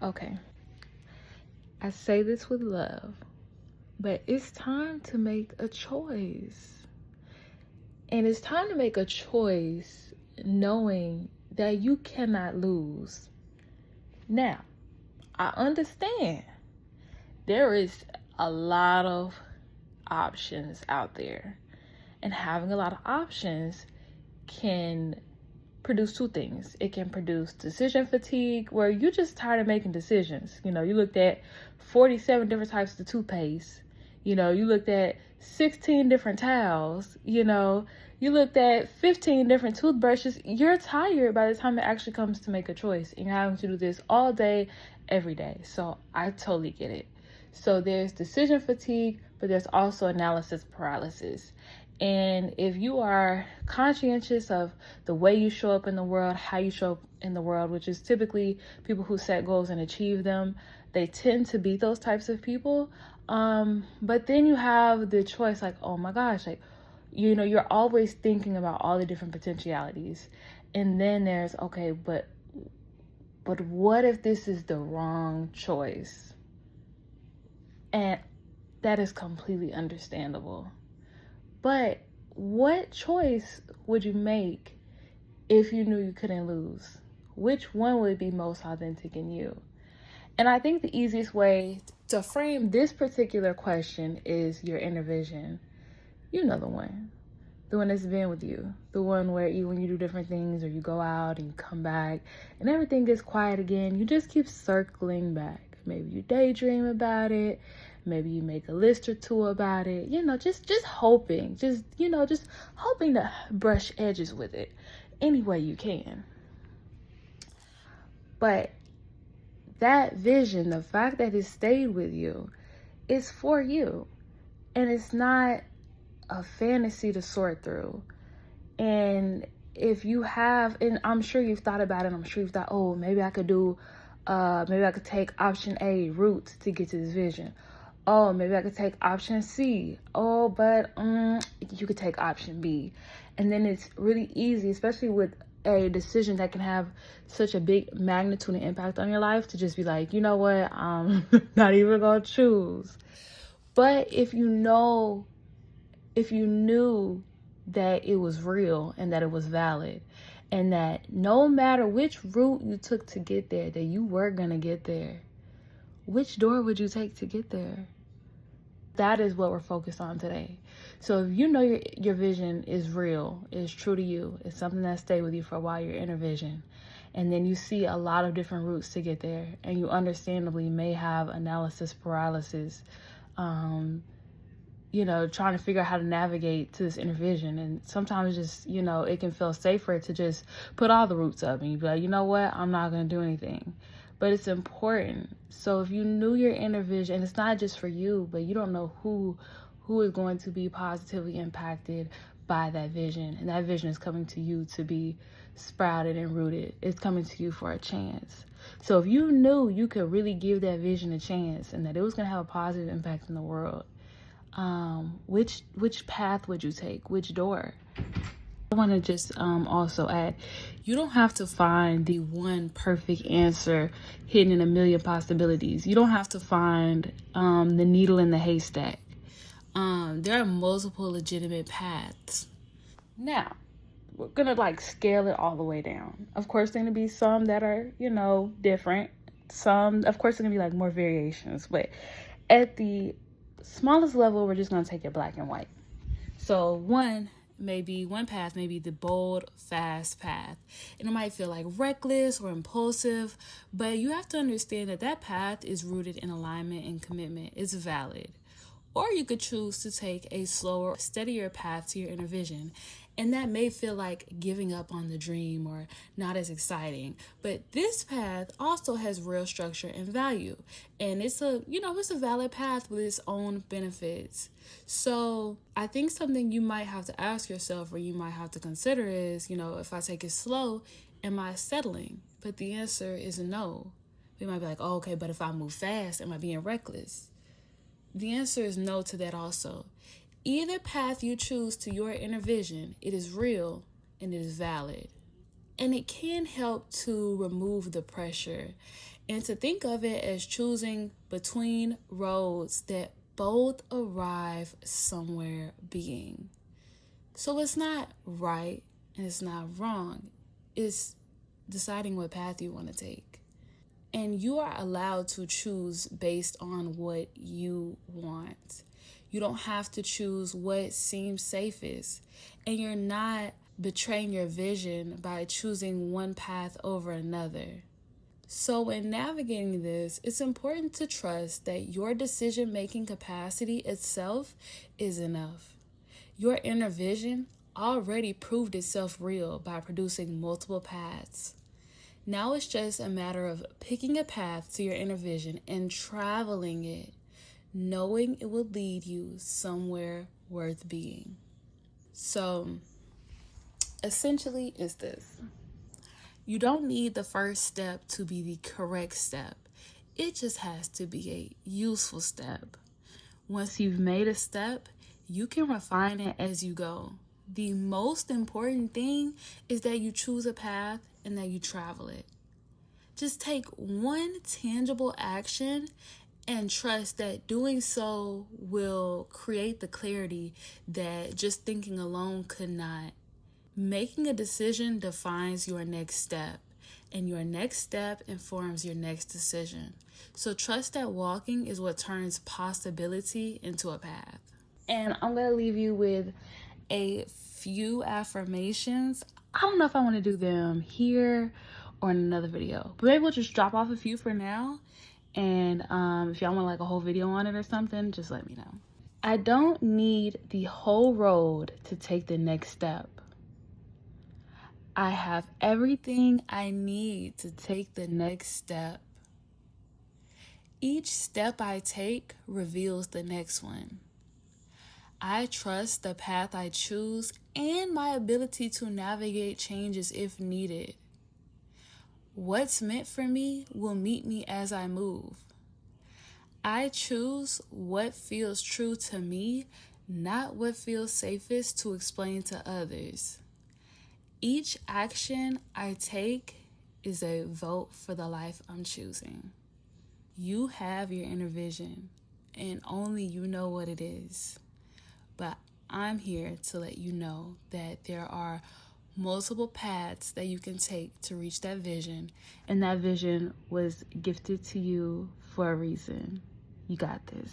Okay, I say this with love, but it's time to make a choice. And it's time to make a choice knowing that you cannot lose. Now, I understand there is a lot of options out there. And having a lot of options can produce two things. It can produce decision fatigue, where you're just tired of making decisions. You looked at 47 different types of toothpaste. You looked at 16 different towels. You looked at 15 different toothbrushes. You're tired by the time it actually comes to make a choice. And you're having to do this all day, every day. So I totally get it. So there's decision fatigue, but there's also analysis paralysis. And if you are conscientious of the way you show up in the world, how you show up in the world, which is typically people who set goals and achieve them, they tend to be those types of people. But then you have the choice, like, oh my gosh, like, you're always thinking about all the different potentialities. And then there's, okay, but what if this is the wrong choice? And that is completely understandable. But what choice would you make if you knew you couldn't lose? Which one would be most authentic in you? And I think the easiest way to frame this particular question is your inner vision. You know the one that's been with you. The one where even when you do different things or you go out and you come back and everything gets quiet again, you just keep circling back. Maybe you daydream about it. Maybe you make a list or two about it, just hoping, just hoping to brush edges with it any way you can. But that vision, the fact that it stayed with you, is for you. And it's not a fantasy to sort through. And if you have, and I'm sure you've thought about it, I'm sure you've thought, oh, maybe I could take option A, route, to get to this vision. Oh, maybe I could take option C. Oh, but you could take option B. And then it's really easy, especially with a decision that can have such a big magnitude and impact on your life, to just be like, you know what, I'm not even going to choose. But if you knew that it was real and that it was valid, and that no matter which route you took to get there, that you were going to get there, which door would you take to get there? That is what we're focused on today. So if you know your vision is real, is true to you, it's something that stayed with you for a while, your inner vision, and then you see a lot of different routes to get there, and you understandably may have analysis paralysis, trying to figure out how to navigate to this inner vision. And sometimes just, it can feel safer to just put all the routes up and you be like, you know what, I'm not going to do anything. But it's important. So if you knew your inner vision, and it's not just for you, but you don't know who is going to be positively impacted by that vision. And that vision is coming to you to be sprouted and rooted. It's coming to you for a chance. So if you knew you could really give that vision a chance and that it was going to have a positive impact in the world, which path would you take? Which door? I want to just also add, you don't have to find the one perfect answer hidden in a million possibilities. You don't have to find the needle in the haystack. There are multiple legitimate paths. Now, we're going to scale it all the way down. Of course, there are going to be some that are, different. Some, of course, there are going to be more variations. But at the smallest level, we're just going to take it black and white. So one path may be the bold, fast path. And it might feel reckless or impulsive, but you have to understand that path is rooted in alignment and commitment. It's valid. Or you could choose to take a slower, steadier path to your inner vision. And that may feel like giving up on the dream or not as exciting. But this path also has real structure and value. And it's a valid path with its own benefits. So I think something you might have to ask yourself, or you might have to consider, is, if I take it slow, am I settling? But the answer is no. You might be like, oh, okay, but if I move fast, am I being reckless? The answer is no to that also. Either path you choose to your inner vision, it is real and it is valid. And it can help to remove the pressure and to think of it as choosing between roads that both arrive somewhere being. So it's not right and it's not wrong. It's deciding what path you want to take. And you are allowed to choose based on what you want. You don't have to choose what seems safest. And you're not betraying your vision by choosing one path over another. So in navigating this, it's important to trust that your decision-making capacity itself is enough. Your inner vision already proved itself real by producing multiple paths. Now it's just a matter of picking a path to your inner vision and traveling it, knowing it will lead you somewhere worth being. So essentially it's this. You don't need the first step to be the correct step. It just has to be a useful step. Once you've made a step, you can refine it as you go. The most important thing is that you choose a path and that you travel it. Just take one tangible action and trust that doing so will create the clarity that just thinking alone could not. Making a decision defines your next step, and your next step informs your next decision. So trust that walking is what turns possibility into a path. And I'm going to leave you with a few affirmations. I don't know if I want to do them here or in another video, but maybe we'll just drop off a few for now. And if y'all want like a whole video on it or something, just let me know. I don't need the whole road to take the next step. I have everything I need to take the next step. Each step I take reveals the next one. I trust the path I choose and my ability to navigate changes if needed. What's meant for me will meet me as I move. I choose what feels true to me, not what feels safest to explain to others. Each action I take is a vote for the life I'm choosing. You have your inner vision, and only you know what it is. But I'm here to let you know that there are multiple paths that you can take to reach that vision, and that vision was gifted to you for a reason. You got this.